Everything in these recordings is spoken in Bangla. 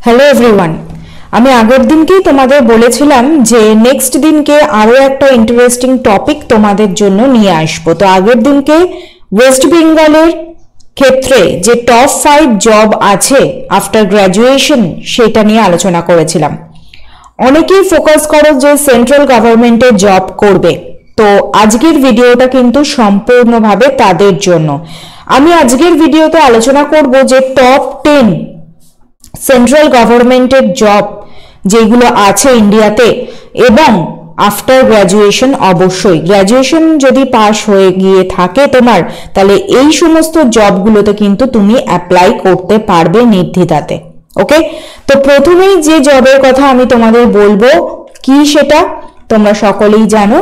হ্যালো এভরিওয়ান, আমি আগের দিনকেই তোমাদের বলেছিলাম যে নেক্সট দিনকে আরো একটা ইন্টারেস্টিং টপিক তোমাদের জন্য নিয়ে আসবো। তো আগের দিনকে ওয়েস্ট বেঙ্গলের ক্ষেত্রে যে টপ 5 জব আছে আফটার গ্র্যাজুয়েশন সেটা নিয়ে আলোচনা করেছিলাম। অনেকেই ফোকাস করো যে সেন্ট্রাল গভর্নমেন্টের জব করবে, তো আজকের ভিডিওটা কিন্তু সম্পূর্ণভাবে তাদের জন্য। আমি আজকের ভিডিওতে আলোচনা করব যে টপ 10 সেন্ট্রাল গভর্নমেন্টের জব যেগুলো আছে ইন্ডিয়াতে, এবং আফটার গ্র্যাজুয়েশন, অবশ্যই গ্র্যাজুয়েশন যদি পাস হয়ে গিয়ে থাকে তোমার, তাহলে এই সমস্ত জবগুলোতে কিন্তু তুমি অ্যাপ্লাই করতে পারবে নির্দ্বিধাতে। ওকে, তো প্রথমেই যে জবের কথা আমি তোমাদের বলবো কি সেটা তোমরা সকলেই জানো,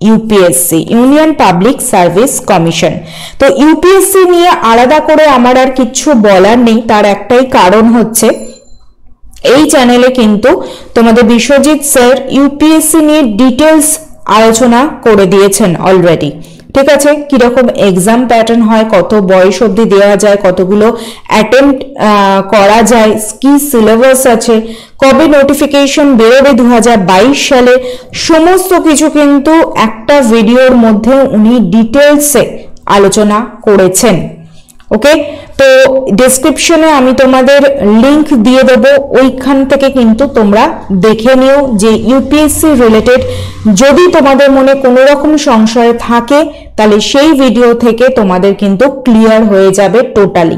UPSC, union public service commission. তো ইউপিএসসি নিয়ে আলাদা করে আমার আর কিছু বলার নেই, তার একটাই কারণ হচ্ছে এই চ্যানেলে কিন্তু তোমাদের বিশ্বজিৎ স্যার ইউপিএসসি নিয়ে ডিটেলস আলোচনা করে দিয়েছেন অলরেডি। ঠিক আছে, কিরকম এক্সাম প্যাটার্ন হয়, কত বয়স অবধি দেওয়া যায়, কতগুলো অ্যাটেম্প্ট করা যায়, কি সিলেবাস আছে, কবে নোটিফিকেশন বেরোবে 2022 সালে, সমস্ত কিছু কিন্তু একটা ভিডিওর মধ্যে উনি ডিটেলসে আলোচনা করেছেন। ওকে, তো ডেসক্রিপশনে আমি তোমাদের লিংক দিয়ে দেবো, ওইখান থেকে কিন্তু তোমরা দেখে নিও যে ইউপিএসসি রিলেটেড যদি তোমাদের মনে কোনো রকম সংশয় থাকে তাহলে সেই ভিডিও থেকে তোমাদের কিন্তু ক্লিয়ার হয়ে যাবে টোটালি।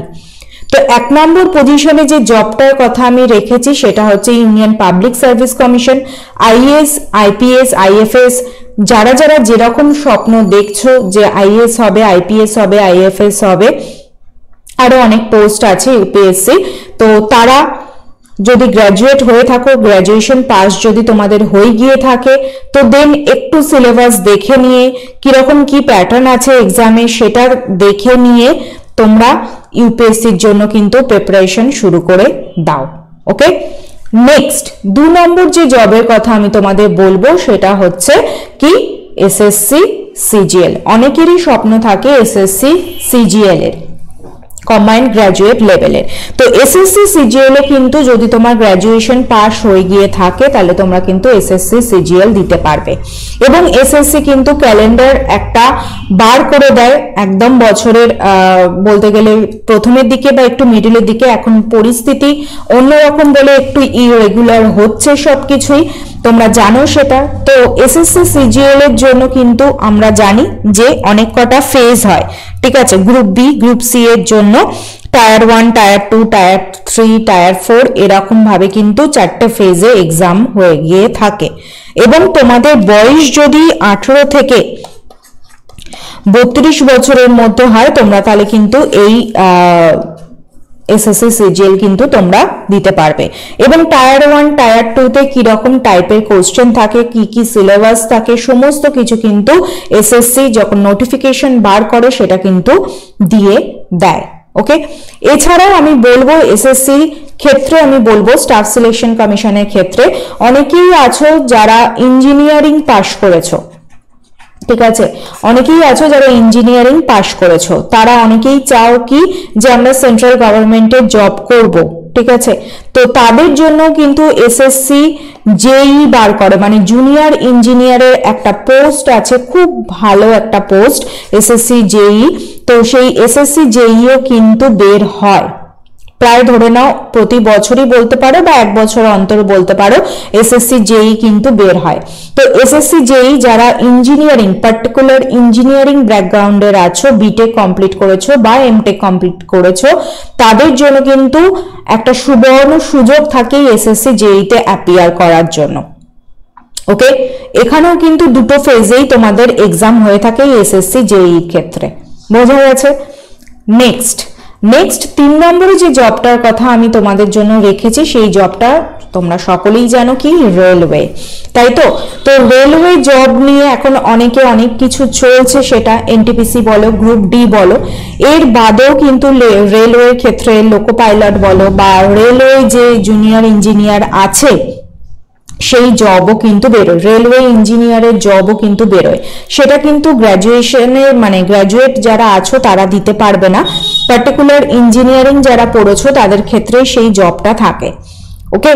তো 1 নম্বর পজিশনে যে জবটার কথা আমি রেখেছি সেটা হচ্ছে union public service commission, IAS, IPS, IFS. যারা যারা যেরকম স্বপ্ন দেখছো যে আইএএস হবে, আইপিএস হবে, আইএফএস হবে, আরো অনেক পোস্ট আছে ইউপিএসসি, তো তারা যদি গ্র্যাজুয়েট হয়ে থাকো, গ্র্যাজুয়েশন পাস যদি তোমাদের হয়ে গিয়ে থাকে, তো দেন একটু সিলেবাস দেখে নিয়ে কিরকম কি প্যাটার্ন আছে এক্সামে সেটা দেখে নিয়ে তোমরা ইউপিএসসির জন্য কিন্তু প্রিপারেশন শুরু করে দাও। ওকে, নেক্সট 2 নম্বর যে জবের কথা আমি তোমাদের বলবো সেটা হচ্ছে কি এসএসসি সিজিএল। অনেকেরই স্বপ্ন থাকে এসএসসি সিজিএল এর, কম্বাইন্ড গ্র্যাজুয়েট লেভেলের। তো এসএসসি সিজিএল এ কিন্তু যদি তোমার গ্র্যাজুয়েশন পাস হয়ে গিয়ে থাকে তাহলে তোমরা কিন্তু এসএসসি সিজিএল দিতে পারবে। এবং এসএসসি কিন্তু ক্যালেন্ডার একটা বার করে দেয় একদম বছরের বলতে গেলে প্রথমের দিকে বা একটু মিডলের দিকে। এখন পরিস্থিতি অন্যরকম বলে একটু ইরেগুলার হচ্ছে সবকিছুই, তোমরা জানো সেটা। তো এসএসসি সিজিএল এর জন্য কিন্তু আমরা জানি যে অনেক কটা ফেজ হয়। ঠিক আছে, গ্রুপ বি, গ্রুপ সি এর জন্য টায়ার 1, টায়ার 2, টায়ার 3, টায়ার 4 এরকম ভাবে কিন্তু 4টে ফেজে এক্সাম হয়ে গিয়ে থাকে। এবং তোমাদের বয়স যদি 18 থেকে 32 বছরের মধ্যে হয় তোমরা তাহলে কিন্তু এই এসএসসি সিজিএল কিন্তু তোমরা দিতে পারবে। এবং টায়ার 1, টায়ার 2 তে কি রকম টাইপের কোশ্চেন থাকে, কি কি সিলেবাস থাকে, সমস্ত কিছু কিন্তু এসএসসি যখন নোটিফিকেশন বার করে সেটা কিন্তু দিয়ে দেয়। ওকে, এছাড়াও আমি বলবো এসএসসি ক্ষেত্রে আমি বলবো স্টাফ সিলেকশন কমিশনের ক্ষেত্রে অনেকেই আছো যারা ইঞ্জিনিয়ারিং পাশ করেছো। ঠিক আছে, অনেকেই আছো যারা ইঞ্জিনিয়ারিং পাশ করেছো, তারা অনেকেই চাও কি যে আমরা সেন্ট্রাল গভর্নমেন্টের জব করব। ঠিক আছে, তো তাদের জন্য কিন্তু এসএসসি জেই বার করে, মানে জুনিয়র ইঞ্জিনিয়ারের একটা পোস্ট আছে, খুব ভালো একটা পোস্ট এসএসসি জেই। তো সেই এসএসসি জেইও কিন্তু বের হয় প্রায় ধরে নাও প্রতি বছরই বলতে পারো বা 1 বছর অন্তর বলতে পারো, এসএসসি জেই কিন্তু বের হয়। তো এসএসসি জেই যারা ইঞ্জিনিয়ারিং, পার্টিকুলার ইঞ্জিনিয়ারিং ব্যাকগ্রাউন্ডের আছো, বিটেক কমপ্লিট করেছো বা এমটেক কমপ্লিট করেছো, তাদের জন্য কিন্তু একটা সুবর্ণ সুযোগ থাকে এসএসসি জেইতে অ্যাপিয়ার করার জন্য। ওকে, এখানেও কিন্তু 2টো ফেজেই তোমাদের এক্সাম হয়ে থাকে এসএসসি জেই ক্ষেত্রে, বোঝা গেছে? নেক্সট 3 নম্বরে যে জবটার কথা আমি তোমাদের জন্য রেখেছি সেই জবটা তোমরা সকলেই জানো কি রেলওয়ে, তাই তো? তো রেলওয়ে জব নিয়ে এখন অনেকে অনেক কিছু চলছে, সেটা এনটিপিসি বলো, গ্রুপ ডি বলো, এর বাদেও কিন্তু রেলওয়ের ক্ষেত্রে লোকো পাইলট বলো বা রেলওয়ে যে জুনিয়র ইঞ্জিনিয়ার আছে সেই জবও কিন্তু বেরোয়, রেলওয়ে ইঞ্জিনিয়ারের জবও কিন্তু বেরোয়। সেটা কিন্তু গ্র্যাজুয়েশনের মানে গ্র্যাজুয়েট যারা আছো তারা দিতে পারবে না, পার্টিকুলার ইঞ্জিনিয়ারিং যারা পড়েছো তাদের ক্ষেত্রে সেই জবটা থাকে। ওকে,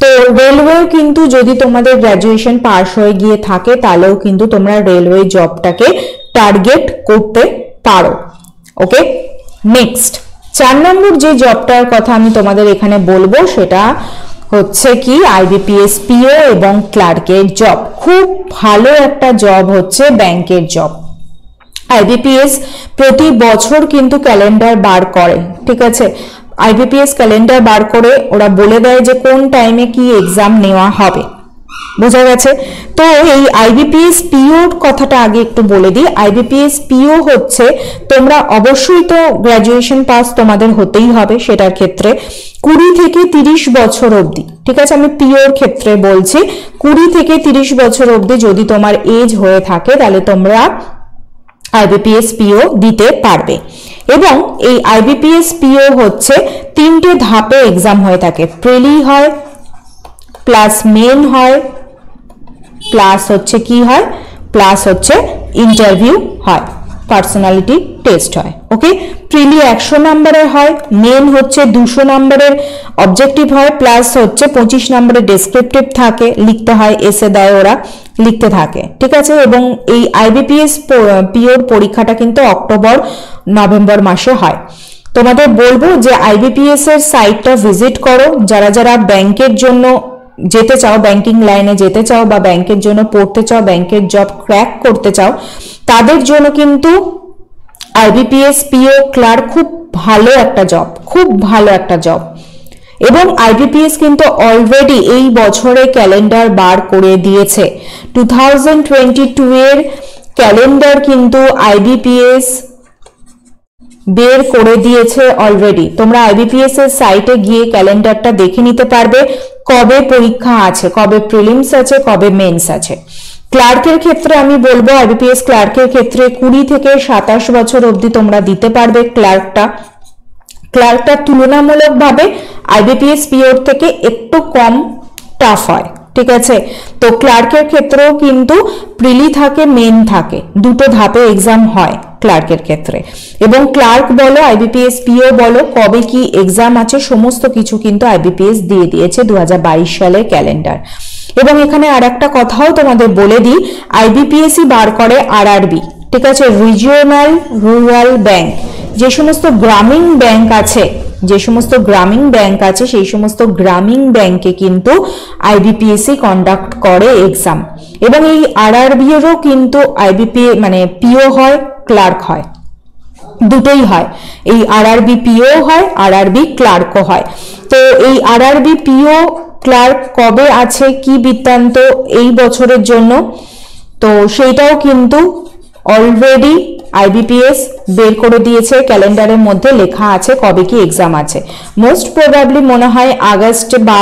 তো রেলওয়ে কিন্তু যদি তোমাদের গ্র্যাজুয়েশন পাস হয়ে গিয়ে থাকে তাহলেও কিন্তু তোমরা রেলওয়ে জবটাকে টার্গেট করতে পারো। ওকে, নেক্সট 4 নম্বর যে জবটার কথা আমি তোমাদের এখানে বলবো সেটা হচ্ছে কি আইবিপিএস পিও এবং ক্লার্কের জব। খুব ভালো একটা জব হচ্ছে ব্যাংকের জব। আইবিপিএস প্রতি বছর কিন্তু ক্যালেন্ডার বার করে, ঠিক আছে, আইবিপিএস ক্যালেন্ডার বার করে ওরা বলে দেয় যে কোন টাইমে কি এক্সাম নেওয়া হবে, বোঝা গেছে। তো এই আইবিপিএস পিওর কথাটা আগে একটু বলে দিই। আইবিপিএস পিও হচ্ছে তোমরা অবশ্যই তো গ্র্যাজুয়েশন পাস তোমাদের হতেই হবে, সেটার ক্ষেত্রে 20 থেকে 30 বছর অবধি, ঠিক আছে, আমি পিওর ক্ষেত্রে বলছি 20 থেকে 30 বছর অবধি যদি তোমার এজ হয়ে থাকে তাহলে তোমরা আইবিপিএস পিও দিতে পারবে। এবং এই আইবিপিএস পিও হচ্ছে 3টে ধাপে এক্সাম হয়ে থাকে, প্রিলি হয়, প্লাস মেন হয়, প্লাস হচ্ছে কি হয়, প্লাস হচ্ছে ইন্টারভিউ হয়, পার্সোনালিটি টেস্ট হয়। ওকে, প্রিলি 100 নম্বরের হয়, মেন হচ্ছে 200 নম্বরের অবজেক্টিভ হয়, প্লাস হচ্ছে 25 নম্বরের ডেসক্রিপটিভ থাকে, লিখতে হয়, এসে দেয় ওরা, লিখতে থাকে, ঠিক আছে। এবং এই আইবিপিএস পিওর পরীক্ষাটা কিন্তু অক্টোবর-নভেম্বর মাসে হয়। তোমাদের বলবো যে আইবিপিএস এর সাইটটা ভিজিট করো, যারা যারা ব্যাংকের জন্য যেতে চাও, ব্যাংকিং লাইনে যেতে চাও বা ব্যাংকের জন্য পড়তে চাও, ব্যাংকের জব ক্র্যাক করতে চাও, তাদের জন্য কিন্তু আইবিপিএস পিও ক্লার্ক খুব ভালো একটা জব, খুব ভালো একটা জব। এবং আইবিপিএস কিন্তু অলরেডি এই বছরে ক্যালেন্ডার বার করে দিয়েছে। 2022 এর ক্যালেন্ডার কিন্তু আইবিপিএস বের করে দিয়েছে অলরেডি। তোমরা আইবিপিএস এর সাইটে গিয়ে ক্যালেন্ডারটা দেখে নিতে পারবে কবে পরীক্ষা আছে, কবে প্রিলিমস আছে, কবে মেন্স আছে। ক্লার্কের ক্ষেত্রে আমি বলবো আইবিপিএস ক্লার্কের ক্ষেত্রে 20 থেকে 27 বছর অবধি তোমরা দিতে পারবে ক্লার্কটা তুলনামূলকভাবে আইবিপিএস পিওর থেকে একটু কম টাফ হয়, ঠিক আছে। তো ক্লার্কের ক্ষেত্রেও কিন্তু প্রিলি থাকে, মেন থাকে, দুটো ধাপে এক্সাম হয় ক্লার্কের ক্ষেত্রে। এবং ক্লার্ক বলো, আইবিপিএস পিও বলো, কবে কি এক্সাম আছে সমস্ত কিছু কিন্তু আইবিপিএস দিয়ে দিয়েছে 2022 সালের ক্যালেন্ডার। এবং এখানে আর একটা কথাও তোমাদের বলে দিই, আইবিপিএসই বার করে আরআরবি, ঠিক আছে, রিজিওনাল রুরাল ব্যাংক। যে সমস্ত গ্রামীণ ব্যাংক আছে, সেই সমস্ত গ্রামীণ ব্যাংকে কিন্তু আইবিপিএসই কন্ডাক্ট করে এক্সাম। এবং এই আরআরবি এরও কিন্তু আইবিপিএস মানে পিও হয়, ক্লার্ক হয়, দুটোই হয়। এই আরআরবি পিও হয়, আরআরবি ক্লার্কও হয়। তো এই আরআরবি পিও ক্লার্ক কবে আছে, কি বৃত্তান্ত এই বছরের জন্য, তো সেইটাও কিন্তু অলরেডি আইবিপিএস বের করে দিয়েছে, ক্যালেন্ডারের মধ্যে লেখা আছে কবে কি এক্সাম আছে। মোস্ট প্রবাবলি মনে হয় আগস্ট বা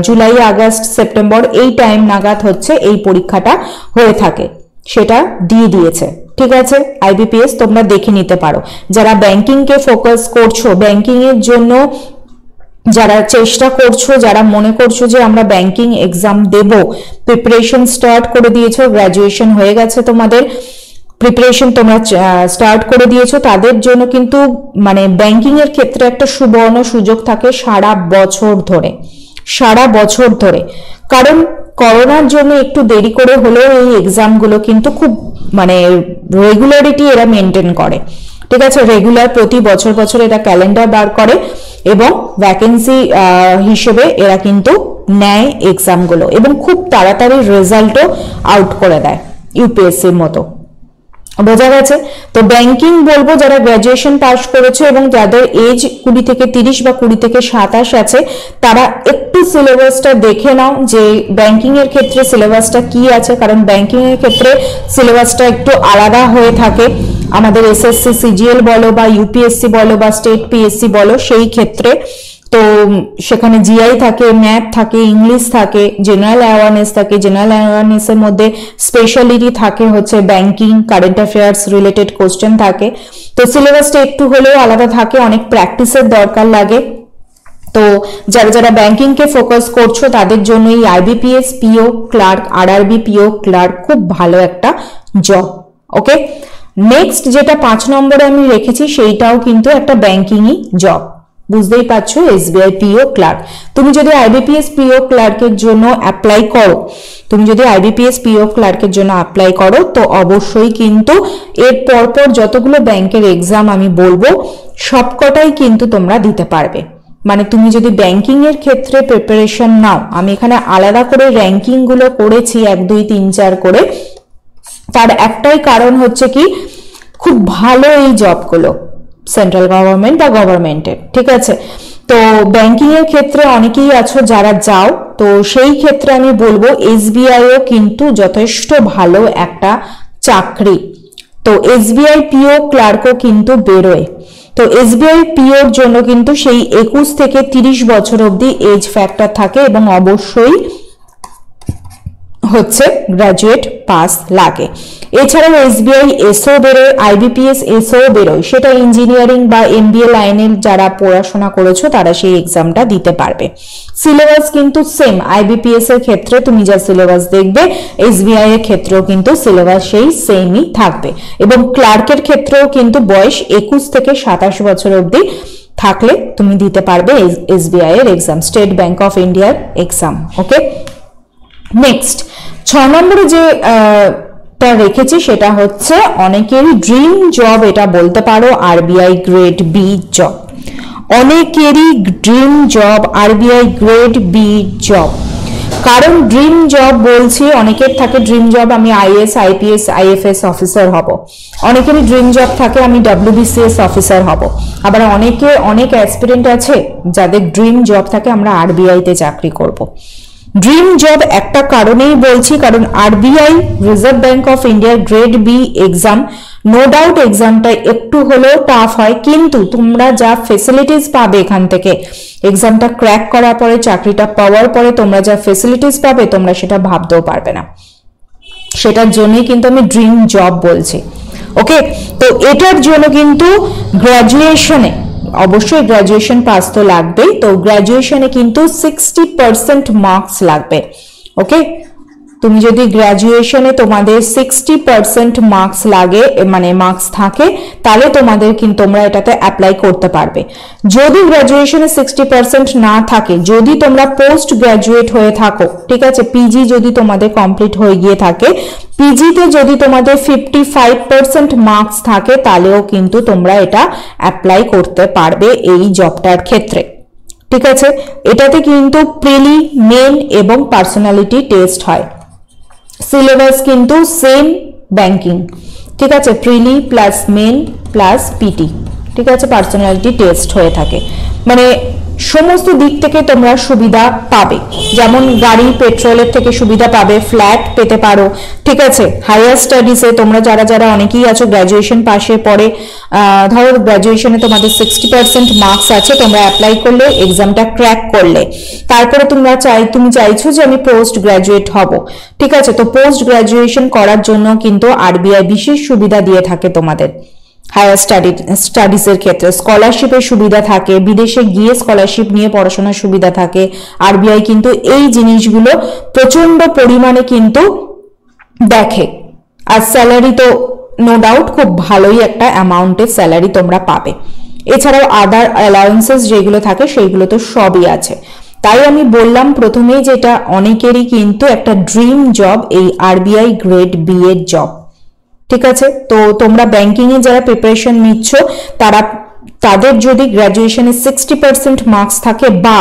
জুলাই, আগস্ট, সেপ্টেম্বর এই টাইম নাগাদ হচ্ছে এই পরীক্ষাটা হয়ে থাকে, সেটা দিয়ে দিয়েছে, ঠিক আছে। আইবিপিএস তোমরা দেখে নিতে পারো। যারা ব্যাংকিং কে ফোকাস করছো, ব্যাংকিং এর জন্য যারা চেষ্টা করছো, যারা মনে করছো যে আমরা ব্যাংকিং এক্সাম দেব, প্রিপারেশন স্টার্ট করে দিয়েছো, গ্র্যাজুয়েশন হয়ে গেছে, তোমাদের প্রিপারেশন তোমরা স্টার্ট করে দিয়েছো, তাদের জন্য কিন্তু মানে ব্যাংকিং এর ক্ষেত্রে একটা সুবর্ণ সুযোগ থাকে সারা বছর ধরে। কারণ করোনার জন্য একটু দেরি করে হলেও এই এক্সামগুলো কিন্তু খুব মানে রেগুলারিটি এরা মেনটেন করে, ঠিক আছে, রেগুলার প্রতি বছর এরা ক্যালেন্ডার বার করে এবং ভ্যাকেন্সি হিসেবে এরা কিন্তু নেয় এক্সামগুলো এবং খুব তাড়াতাড়ি রেজাল্টও আউট করে দেয় ইউপিএসসির মতো, বোঝা গেছে। তো ব্যাংকিং বলবো যারা গ্র্যাজুয়েশন পাস করেছে এবং যাদের এজ 20 থেকে 30 বা 20 থেকে 27 আছে, তারা একটু সিলেবাসটা দেখে নাও যে ব্যাংকিং এর ক্ষেত্রে সিলেবাসটা কি আছে। কারণ ব্যাংকিং এর ক্ষেত্রে সিলেবাসটা একটু আলাদা হয়ে থাকে আমাদের এসএসসি সিজিএল বলো বা ইউপিএসসি বলো বা স্টেট পিএসসি বলো, সেই ক্ষেত্রে তো সেখানে জিআই থাকে, ম্যাথ থাকে, ইংলিশ থাকে, জেনারেল অ্যাওয়ারনেস থাকে। জেনারেল অ্যাওয়ারনেসের মধ্যে স্পেশালিটি থাকে হচ্ছে banking, current affairs related question থাকে। তো সিলেবাসটা একটু হলেও আলাদা থাকে, অনেক প্র্যাকটিসের দরকার লাগে। তো যারা যারা ব্যাংকিং কে ফোকাস করছো তাদের জন্য এই IBPS PO clerk, RRB PO clerk খুব ভালো একটা জব। ওকে, নেক্সট যেটা 5 নম্বরে আমি রেখেছি সেইটাও কিন্তু একটা ব্যাংকিংই জব। বুঝতেই পারছো, এসবিআই পিও ক্লার্ক। তুমি যদি আইবিপিএস পিও ক্লার্কের জন্য অ্যাপ্লাই করো, তো অবশ্যই কিন্তু এর পরপর যতগুলো ব্যাংকের এক্সাম আমি বলবো সবকটাই কিন্তু তোমরা দিতে পারবে। মানে তুমি যদি ব্যাংকিং এর ক্ষেত্রে প্রিপারেশন নাও, আমি এখানে আলাদা করে র্যাঙ্কিং গুলো করেছি 1 2 3 4 করে। তার একটাই কারণ হচ্ছে কি, খুব ভালো এই জবগুলো সেন্ট্রাল গভর্নমেন্ট বা গভর্নমেন্টের, ঠিক আছে। তো ব্যাংকিং এর ক্ষেত্রে অনেকেই আছো যারা যাও, তো সেই ক্ষেত্রে আমি বলবো এসবিআইও কিন্তু যথেষ্ট ভালো একটা চাকরি। তো এসবিআই পিও ক্লার্কও কিন্তু বেরোয়। তো এসবিআই পিওর জন্য কিন্তু সেই 21 থেকে 30 বছর অবধি এজ ফ্যাক্টর থাকে এবং অবশ্যই হচ্ছে গ্রাজুয়েট পাস লাগে। এছাড়াও এসবিআই এসও বেরোয়, আইবিপিএস এসও বেরোয়, সেটা ইঞ্জিনিয়ারিং বা এমবিএ লাইনের যারা পড়াশোনা করেছো তারা সেই এক্সামটা দিতে পারবে। সিলেবাস কিন্তু সেম, আইবিপিএস এর ক্ষেত্রে তুমি যা সিলেবাস দেখবে এসবিআই এর ক্ষেত্রেও কিন্তু সিলেবাস সেই সেমই থাকবে। এবং ক্লার্কের ক্ষেত্রেও কিন্তু বয়স 21 থেকে 27 বছর অবধি থাকলে তুমি দিতে পারবে এসবিআই এর এক্সাম, স্টেট ব্যাংক অফ ইন্ডিয়ার এক্সাম। ওকে, নেক্সট 6 নম্বরে যে রেখেছি সেটা হচ্ছে অনেকেরই ড্রিম জব, এটা বলতে পারো আরবিআই গ্রেড বি জব। অনেকেরই dream job RBI grade B job. কারণ ড্রিম জব বলছি, অনেকের থাকে ড্রিম জব আমি আইএস আইপিএস আইএফএস অফিসার হব, অনেকেরই ড্রিম জব থাকে আমি ডব্লিউবিসিএস অফিসার হব, আবার অনেক অ্যাসপিরেন্ট আছে যাদের ড্রিম জব থাকে আমরা আরবিআই তে চাকরি করব। ড্রিম জব একটা কারণেই বলছি, কারণ আরবিআই রিজার্ভ ব্যাংক অফ ইন্ডিয়ার grade B exam, no doubt এক্সামটা একটু হলেও টাফ হয়, কিন্তু তোমরা যা ফেসিলিটিস পাবে এখান থেকে এক্সামটা ক্র্যাক করার পরে, চাকরিটা পাওয়ার পরে তোমরা যা ফেসিলিটিস পাবে তোমরা সেটা ভাবতেও পারবে না। সেটার জন্যই কিন্তু আমি ড্রিম জব বলছি। ওকে, তো এটার জন্য কিন্তু গ্র্যাজুয়েশনে অবশ্যই গ্র্যাজুয়েশন পাস তো লাগবেই, তো গ্র্যাজুয়েশনে কিন্তু 60% মার্কস লাগবে। ওকে, তুমি যদি গ্র্যাজুয়েশনে তোমাদের 60% মার্কস লাগে, মানে মার্কস থাকে, তাহলে তোমাদের কিন্তু তোমরা এটাতে অ্যাপ্লাই করতে পারবে। যদি গ্র্যাজুয়েশনে 60% না থাকে, যদি তোমরা পোস্ট গ্র্যাজুয়েট হয়ে থাকো, ঠিক আছে, পিজি যদি তোমাদের কমপ্লিট হয়ে গিয়ে থাকে, পিজিতে যদি তোমাদের 55% মার্কস থাকে, তাহলেও কিন্তু তোমরা এটা অ্যাপ্লাই করতে পারবে এই জবটার ক্ষেত্রে। ঠিক আছে, এটাতে কিন্তু প্রিলি, মেন এবং পার্সোনালিটি টেস্ট হয়। সিলেবাস কিন্তু সেম ব্যাংকিং, ঠিক আছে, প্রিলি প্লাস মেন প্লাস পিটি, ঠিক আছে, পার্সোনালিটি টেস্ট হয়ে থাকে। মানে সমস্ত দিক থেকে তোমরা সুবিধা পাবে, যেমন গাড়ি পেট্রোলের থেকে সুবিধা পাবে, ফ্ল্যাট পেতে পারো, ঠিক আছে। হায়ার স্টাডিজে তোমরা যারা অনেকেই আছো গ্র্যাজুয়েশন পাশে পড়ে, ধরো গ্র্যাজুয়েশনে তোমাদের 60% মার্কস আছে, তোমরা অ্যাপ্লাই করলে, এক্সামটা ক্র্যাক করলে, তারপরে তুমি চাইছো যে আমি পোস্ট গ্র্যাজুয়েট হব, ঠিক আছে, তো পোস্ট গ্র্যাজুয়েশন করার জন্য কিন্তু আরবিআই বিশেষ সুবিধা দিয়ে থাকে তোমাদের। হায়ার স্টাডিজের ক্ষেত্রে স্কলারশিপের সুবিধা থাকে, বিদেশে গিয়ে স্কলারশিপ নিয়ে পড়াশোনার সুবিধা থাকে। আরবিআই কিন্তু এই জিনিসগুলো প্রচন্ড পরিমাণে কিন্তু দেখে। আর স্যালারি তো নো ডাউট খুব ভালোই একটা অ্যামাউন্টের স্যালারি তোমরা পাবে। এছাড়াও আদার অ্যালাউন্সেস যেগুলো থাকে সেইগুলো তো সবই আছে। তাই আমি বললাম প্রথমেই যেটা অনেকেরই কিন্তু একটা ড্রিম জব এই আরবিআই গ্রেড বি এর জব, ঠিক আছে। তো তোমরা ব্যাংকিং এ যারা প্রিপারেশন নিচ্ছ তাদের যদি গ্র্যাজুয়েশনে 60% মার্কস থাকে বা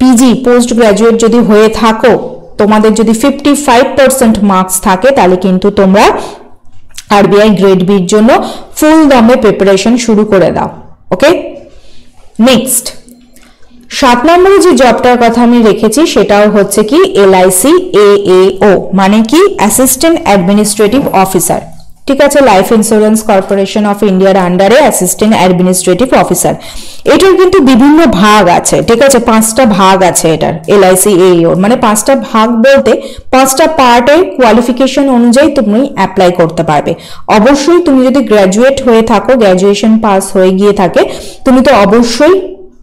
পিজি পোস্ট গ্র্যাজুয়েট যদি হয়ে থাকো, তোমাদের যদি 55% মার্কস থাকে, তাহলে কিন্তু তোমরা আরবিআই গ্রেড বির জন্য ফুল দমে প্রিপারেশন শুরু করে দাও। ওকে, নেক্সট 7 নম্বরে যে জবটার কথা আমি রেখেছি সেটাও হচ্ছে কি এলআইসি এএও, মানে কি অ্যাসিস্ট্যান্ট অ্যাডমিনিস্ট্রেটিভ অফিসার, ঠিক আছে, লাইফ ইন্স্যুরেন্স কর্পোরেশন অফ ইন্ডিয়ার আন্ডারে অ্যাসিস্ট্যান্ট অ্যাডমিনিস্ট্রেটিভ অফিসার। এটার কিন্তু বিভিন্ন ভাগ আছে, ঠিক আছে, 5টা ভাগ আছে এটার এলআইসি এএও, মানে 5টা ভাগ বলতে 5টা পার্টের কোয়ালিফিকেশন অনুযায়ী তুমি অ্যাপ্লাই করতে পারবে। অবশ্যই তুমি যদি গ্র্যাজুয়েট হয়ে থাকো, গ্র্যাজুয়েশন পাস হয়ে গিয়ে থাকে, তুমি তো অবশ্যই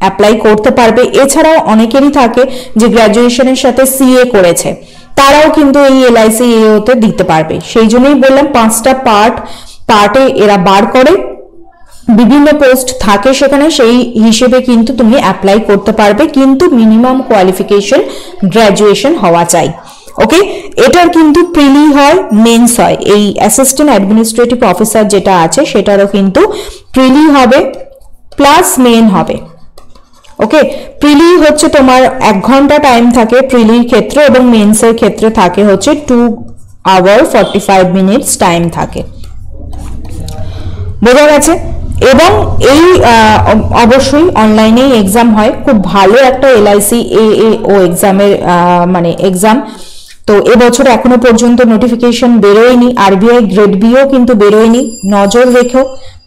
অ্যাপ্লাই করতে পারবে। এছাড়াও অনেকেরই থাকে যে গ্র্যাজুয়েশনের সাথে সিএ করেছে, তারাও কিন্তু এই এলআইসি এওতে দিতে পারবে। সেই জন্যই বললাম 5টা পার্টে এরা বার করে বিভিন্ন পোস্ট থাকে সেখানে, সেই হিসেবে কিন্তু তুমি অ্যাপ্লাই করতে পারবে, কিন্তু মিনিমাম কোয়ালিফিকেশন গ্র্যাজুয়েশন হওয়া চাই। ওকে, এটার কিন্তু প্রিলি হয়, মেন্স হয়। এই অ্যাসিস্ট্যান্ট অ্যাডমিনিস্ট্রেটিভ অফিসার যেটা আছে সেটারও কিন্তু প্রিলি হবে প্লাস মেন হবে। ওকে, প্রিলি হচ্ছে তোমার 1 ঘন্টা টাইম থাকে প্রিলির ক্ষেত্রে, এবং মেন্সের ক্ষেত্রে থাকে হচ্ছে 2 hour 45 minutes টাইম থাকে। বোঝা গেছে? এবং এই অবশ্যই অনলাইনেই এক্সাম হয়, খুব ভালো একটা LIC AAO এক্সামের মানে এক্সাম। তো এবছর এখনো পর্যন্ত নোটিফিকেশন বেরোয়নি, RBI গ্রেড বিও কিন্তু বেরোয়নি, নজর রেখো।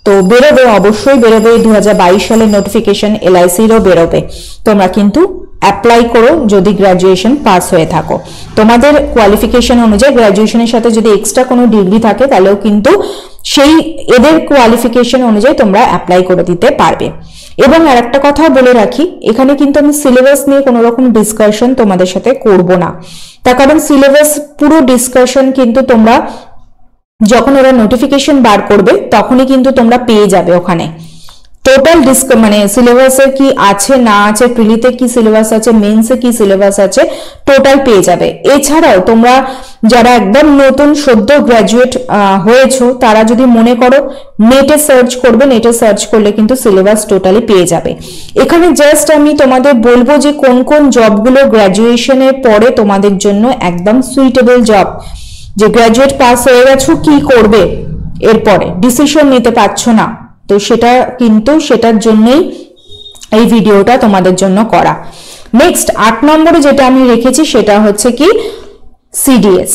তো বেরোবে, অবশ্যই বেরোবে, 2022 সালের নোটিফিকেশন LICরও বেরোবে। তোমরা কিন্তু অ্যাপ্লাই করো যদি গ্র্যাজুয়েশন পাস হয়ে থাকো। তোমাদের কোয়ালিফিকেশন অনুযায়ী গ্র্যাজুয়েশনের সাথে যদি এক্সট্রা কোনো ডিগ্রি থাকে তাহলেও কিন্তু সেই এদের কোয়ালিফিকেশন অনুযায়ী তোমরা অ্যাপ্লাই করে দিতে পারবে। এবং আর একটা কথা বলে রাখি, এখানে কিন্তু আমি সিলেবাস নিয়ে কোনো রকম ডিসকাশন তোমাদের সাথে করব না, তার কারণ সিলেবাস পুরো ডিসকাশন কিন্তু তোমরা যখন ওরা নোটিফিকেশন বার করবে তখনই কিন্তু তোমরা পেয়ে যাবে ওখানে। টোটাল মানে সিলেবাসে কি আছে না আছে, প্রিলিতে কি সিলেবাস আছে, মেন্সে কি সিলেবাস আছে, টোটাল পেয়ে যাবে। এছাড়াও তোমরা যারা একদম নতুন সদ্য গ্র্যাজুয়েট হয়েছো তারা যদি মনে করো নেটে সার্চ করবে, নেটে সার্চ করলে কিন্তু সিলেবাস টোটালি পেয়ে যাবে। এখানে জাস্ট আমি তোমাদের বলবো যে কোন কোন জবগুলো গ্র্যাজুয়েশনের পরে তোমাদের জন্য একদম সুইটেবল জব, যে গ্র্যাজুয়েট পাস হয়ে গেছো কি করবে এরপরে ডিসিশন নিতে পারছো না, তো সেটা কিন্তু সেটার জন্যই এই ভিডিওটা তোমাদের জন্য করা। নেক্সট 8 নম্বরে যেটা আমি রেখেছি সেটা হচ্ছে কি সিডিএস।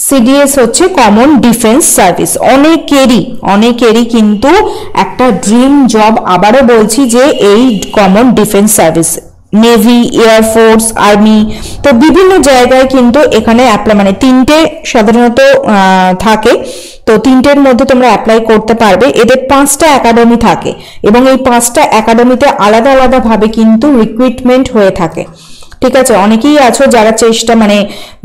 সিডিএস হচ্ছে কমন ডিফেন্স সার্ভিস। অনেকেরই কিন্তু একটা ড্রিম জব, আবারও বলছি যে এই common defence service, navy, air force, army, তো বিভিন্ন জায়গায় কিন্তু এখানে অ্যাপ্লাই মানে 3টে সাধারণত থাকে, তো 3টের মধ্যে তোমরা অ্যাপ্লাই করতে পারবে। এদের 5টা একাডেমি থাকে এবং এই 5টা একাডেমিতে আলাদা আলাদা ভাবে কিন্তু রিক্রুটমেন্ট হয়ে থাকে। ঠিক আছে, অনেকেই আছো যারা চেষ্টা মানে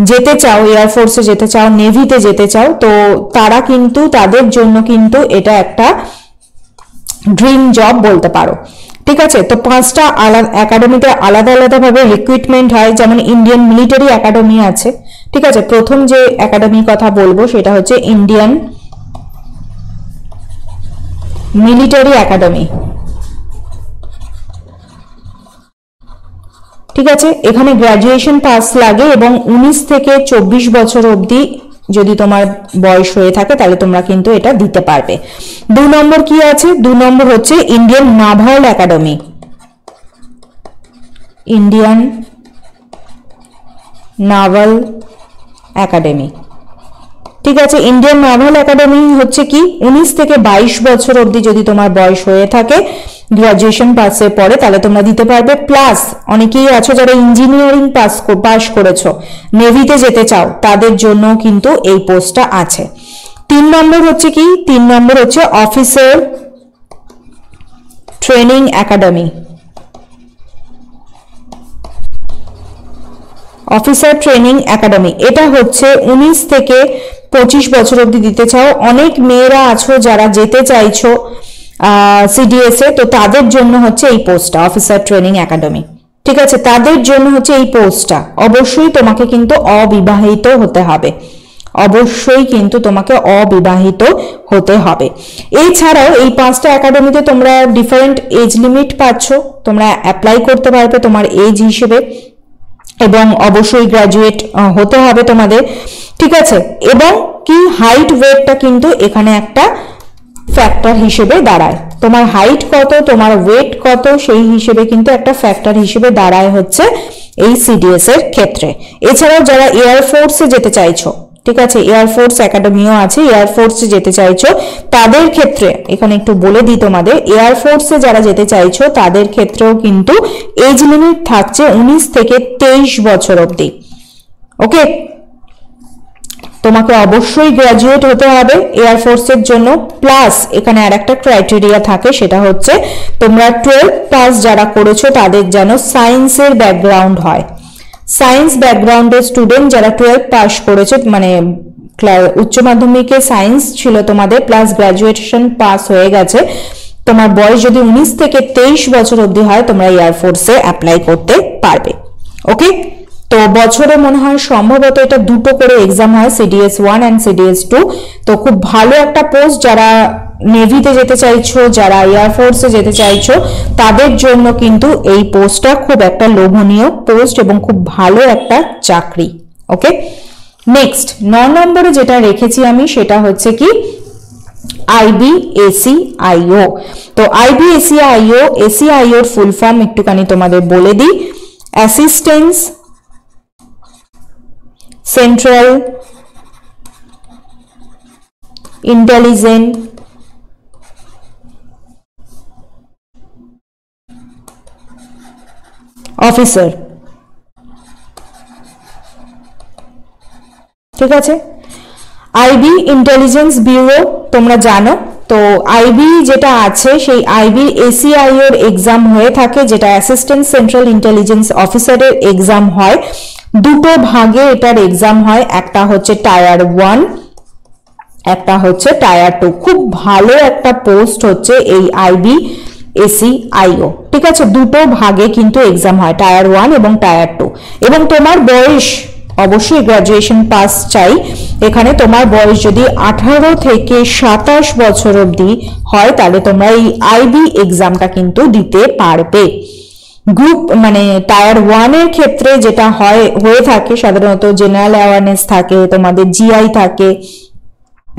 যেতে চাও, এয়ারফোর্সে যেতে চাও, নেভিতে যেতে চাও, তো তারা কিন্তু তাদের জন্য কিন্তু এটা একটা ড্রিম জব বলতে পারো। ঠিক আছে, তো 5টা একাডেমিতে আলাদা আলাদা ভাবে রিক্রুটমেন্ট হয়। যেমন ইন্ডিয়ান মিলিটারি একাডেমি আছে। ঠিক আছে, প্রথম যে একাডেমির কথা বলবো সেটা হচ্ছে ইন্ডিয়ান মিলিটারি একাডেমি। ঠিক আছে, এখানে গ্র্যাজুয়েশন পাস লাগে এবং 19 থেকে 24 বছর অবধি যদি তোমার বয়স হয়ে থাকে তাহলে তোমরা কিন্তু এটা দিতে পারবে। 2 নম্বর কি আছে? 2 নম্বর হচ্ছে Indian naval academy. Indian naval academy. ঠিক আছে, ইন্ডিয়ান নাভাল একাডেমি হচ্ছে কি 19 থেকে 22 বছর অবধি যদি তোমার বয়স হয়ে থাকে গ্র্যাজুয়েশন পাসের পরে তাহলে তোমরা দিতে পারবে। প্লাস অনেকেই আছো যারা ইঞ্জিনিয়ারিং পাস করেছো, নেভিতে যেতে চাও, তাদের জন্য কিন্তু এই পোস্টটা আছে। 3 নম্বর হচ্ছে কি? 3 নম্বর হচ্ছে officer training academy. Officer training academy, এটা হচ্ছে 19 থেকে 25 বছর অবধি দিতে চাও। অনেক মেয়েরা আছো যারা যেতে চাইছো সিডিএস এ, তো তাদের জন্য হচ্ছে এই পোস্টটা অফিসার ট্রেনিং একাডেমি। ঠিক আছে, তাদের জন্য হচ্ছে এই পোস্টটা। অবশ্যই তোমাকে কিন্তু অবিবাহিত হতে হবে, অবশ্যই কিন্তু তোমাকে অবিবাহিত হতে হবে। এছাড়াও এই 5টা একাডেমিতে তোমরা ডিফারেন্ট এজ লিমিট পাচ্ছ, তোমরা অ্যাপ্লাই করতে পারবে তোমার এজ হিসেবে, এবং অবশ্যই গ্র্যাজুয়েট হতে হবে তোমাদের। ঠিক আছে, এবং কি হাইট ওয়েটটা কিন্তু এখানে একটা ফ্যাক্টর হিসেবে দাঁড়ায়। তোমার হাইট কত, তোমার ওয়েট কত, সেই হিসেবে কিন্তু একটা ফ্যাক্টর হিসেবে দাঁড়ায় হচ্ছে এই সিডিএস এর ক্ষেত্রে। এছাড়াও যারা এয়ারফোর্সে যেতে চাইছো, ঠিক আছে, এয়ারফোর্স একাডেমিও আছে, এয়ারফোর্সে যেতে চাইছো তাদের ক্ষেত্রে এখানে একটু বলে দিই তোমাদের, এয়ারফোর্সে যারা যেতে চাইছো তাদের ক্ষেত্রেও কিন্তু এজ লিমিট থাকছে 19 থেকে 23 বছর অবধি। ওকে, তোমাকে অবশ্যই গ্র্যাজুয়েট হতে হবে এয়ারফোর্সের জন্য। প্লাস এখানে আর একটা ক্রাইটেরিয়া থাকে, সেটা হচ্ছে তোমরা 12 পাস যারা করেছো তাদের যেন সায়েন্সের ব্যাকগ্রাউন্ড হয়। সায়েন্স ব্যাকগ্রাউন্ডের স্টুডেন্ট যারা 12 পাস করেছে, মানে উচ্চ মাধ্যমিকে সায়েন্স ছিল তোমাদের প্লাস গ্র্যাজুয়েশন পাস হয়ে গেছে, তোমার বয়স যদি 19 থেকে 23 বছর অবধি হয় তোমরা এয়ারফোর্সে অ্যাপ্লাই করতে পারবে। ওকে, তো বছরে মনে হয় সম্ভবত এটা দুটো করে এক্সাম হয়, সিডিএস 1 এন্ড সিডিএস 2। তো খুব ভালো একটা পোস্ট, যারা নেভিতে যেতে চাইছো, যারা এয়ারফোর্সে যেতে চাইছো তাদের জন্য কিন্তু এই পোস্টটা খুব একটা লোভনীয় পোস্ট এবং খুব ভালো একটা চাকরি। ওকে, নেক্সট 9 নম্বরে যেটা রেখেছি আমি সেটা হচ্ছে কি IBACIO। তো IBACIO, ACIO এর ফুল ফর্ম একটুখানি তোমাদের বলে দিই, অ্যাসিস্ট্যান্স সেন্ট্রাল ইন্টেলিজেন্স অফিসার। ঠিক আছে, আইবি ইন্টেলিজেন্স ব্যুরো তোমরা জানো। তো আইবি যেটা আছে সেই আইবি ACIO এর এক্সাম হয়ে থাকে, যেটা অ্যাসিস্ট্যান্ট সেন্ট্রাল ইন্টেলিজেন্স অফিসারের এক্সাম হয়। দুটো ভাগে এটার এক্সাম হয়, একটা হচ্ছে টায়ার 1, একটা হচ্ছে টায়ার 2। খুব ভালো একটা পোস্ট হচ্ছে এই IBACIO। ঠিক আছে, দুটো ভাগে কিন্তু এক্সাম হয়, টায়ার 1 এবং টায়ার 2। এবং তোমার বয়স অবশ্যই গ্রাজুয়েশন পাস চাই এখানে। তোমার বয়স যদি 18 থেকে 27 বছর অবধি হয় তাহলে তোমরা এই আইবি এক্সামটা কিন্তু দিতে পারবে। গ্রুপ মানে টায়ার 1 এর ক্ষেত্রে যেটা হয়ে থাকে সাধারণত জেনারেল অ্যাওয়ারনেস থাকে, তোমাদের জিআই থাকে,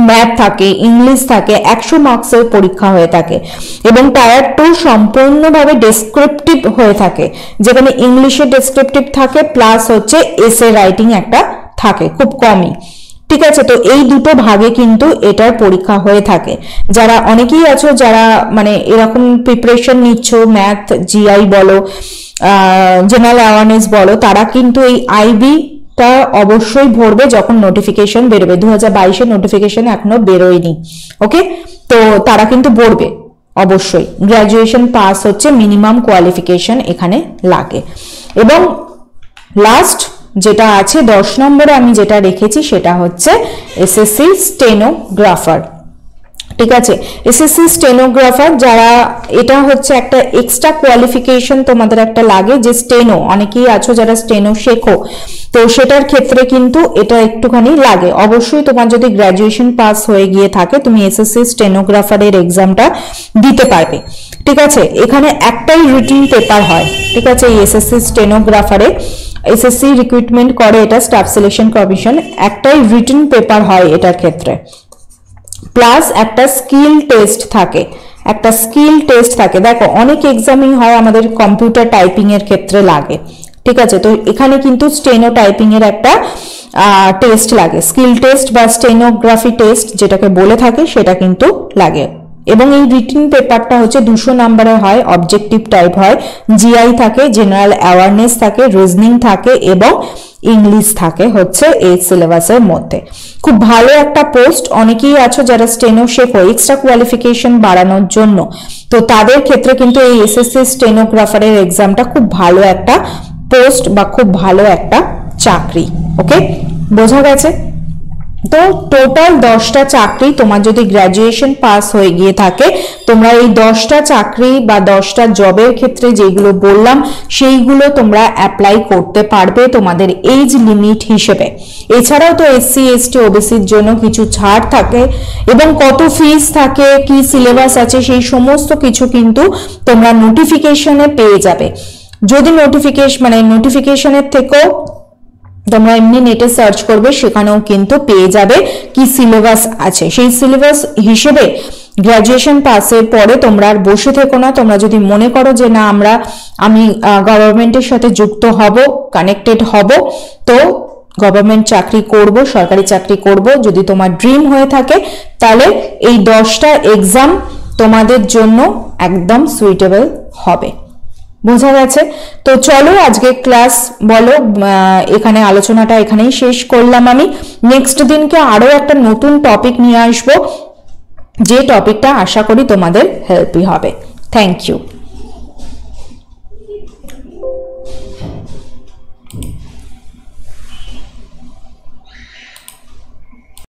ম্যাথ থাকে, ইংলিশ থাকে, 100 মার্কসের পরীক্ষা হয়ে থাকে। এবং টায়ার 2 সম্পূর্ণভাবে ডেসক্রিপটিভ হয়ে থাকে, যেখানে ইংলিশে ডেসক্রিপটিভ থাকে প্লাস হচ্ছে এসে রাইটিং একটা থাকে, খুব কমই। ঠিক আছে, তো এই দুটো ভাগে কিন্তু এটার পরীক্ষা হয়ে থাকে। যারা অনেকেই আছো যারা মানে এরকম প্রিপারেশন নিচ্ছ, ম্যাথ, জিআই বলো, জেনারেল অ্যাওয়ারনেস বলো, তারা কিন্তু এই আইবি তা অবশ্যই ভরবে যখন নোটিফিকেশন বেরোবে। 2022 নোটিফিকেশন এখনো বেরোয়নি। ওকে, তো তারা কিন্তু ভরবে অবশ্যই। গ্রাজুয়েশন পাস হচ্ছে মিনিমাম কোয়ালিফিকেশন এখানে লাগে। এবং লাস্ট যেটা আছে 10 নম্বরে আমি যেটা রেখেছি সেটা হচ্ছে এসএসসি স্টেনোগ্রাফার। ঠিক আছে, এসএসসি স্টেনোগ্রাফার যারা, এটা হচ্ছে একটা এক্সট্রা কোয়ালিফিকেশন তোমাদের একটা লাগে, যে স্টেনো অনেকেই আছো যারা স্টেনো শেখো, তো সেটার ক্ষেত্রে কিন্তু এটা একটুখানি লাগে। অবশ্যই তোমার যদি গ্রাজুয়েশন পাস হয়ে গিয়ে থাকে তুমি এসএসসি স্টেনোগ্রাফারের এক্সামটা দিতে পারবে। ঠিক আছে, এখানে একটাই রিটিন পেপার হয়। ঠিক আছে, এই এসএসসি স্টেনোগ্রাফারে এসএসসি রিক্রুটমেন্ট করে এটা স্টাফ সিলেকশন কমিশন, একটাই রিটিন পেপার হয় এটার ক্ষেত্রে, প্লাস একটা স্কিল টেস্ট থাকে, একটা স্কিল টেস্ট থাকে। দেখো অনেক এক্সামই হয় আমাদের কম্পিউটার টাইপিং এর ক্ষেত্রে লাগে। ঠিক আছে, তো এখানে কিন্তু স্টেনো টাইপিং এর একটা টেস্ট লাগে, স্কিল টেস্ট বা স্টেনোগ্রাফি টেস্ট যেটাকে বলে থাকে সেটা কিন্তু লাগে। এবং এই রিটিন পেপারটা হচ্ছে 200 নম্বরের হয়, অবজেক্টিভ টাইপ হয়, জিআই থাকে, জেনারেল অ্যাওয়ারনেস থাকে, রিজনিং থাকে এবং ইংলিশ থাকে হচ্ছে এই সিলেবাসের মধ্যে। খুব ভালো একটা পোস্ট। অনেকেই আছো যারা স্টেনো শেখো এক্সট্রা কোয়ালিফিকেশন বাড়ানোর জন্য, তো তাদের ক্ষেত্রে কিন্তু এই এসএসসি স্টেনোগ্রাফারের এক্সামটা খুব ভালো একটা পোস্ট বা খুব ভালো একটা চাকরি। ওকে, বোঝা গেছে? তো টোটাল 10টা চাকরি, তোমার যদি গ্রাজুয়েশন পাস হয়ে গিয়ে থাকে তোমরা এই 10টা চাকরি বা 10টা জবের ক্ষেত্রে যেগুলো বললাম সেইগুলো তোমরা অ্যাপ্লাই করতে পারবে তোমাদের এজ লিমিট হিসেবে। এছাড়াও তো এসসি এসটি ওবিসির জন্য কিছু ছাড় থাকে এবং কত ফিস থাকে, কি সিলেবাস আছে, সেই সমস্ত কিছু কিন্তু তোমরা নোটিফিকেশনে পেয়ে যাবে। যদি নোটিফিকেশনের থেকেও তোমরা এমনি নেটে সার্চ করবে, সেখানেও কিন্তু পেয়ে যাবে কি সিলেবাস আছে। সেই সিলেবাস হিসেবে গ্রাজুয়েশন পাসের পরে তোমরা আর বসে থেকো না। তোমরা যদি মনে করো যে না আমি গভর্নমেন্টের সাথে যুক্ত হব, কানেক্টেড হব, তো গভর্নমেন্ট চাকরি করব, সরকারি চাকরি করব, যদি তোমার ড্রিম হয়ে থাকে, তাহলে এই 10টা এক্সাম তোমাদের জন্য একদম সুইটেবল হবে। বোঝা গেছে? তো চলো আজকে ক্লাস বলো এখানে আলোচনাটা এখানেই শেষ করলাম। আমি নেক্সট দিনকে আরো একটা নতুন টপিক নিয়ে আসবো, যে টপিকটা আশা করি তোমাদের হেল্পই হবে। Thank you.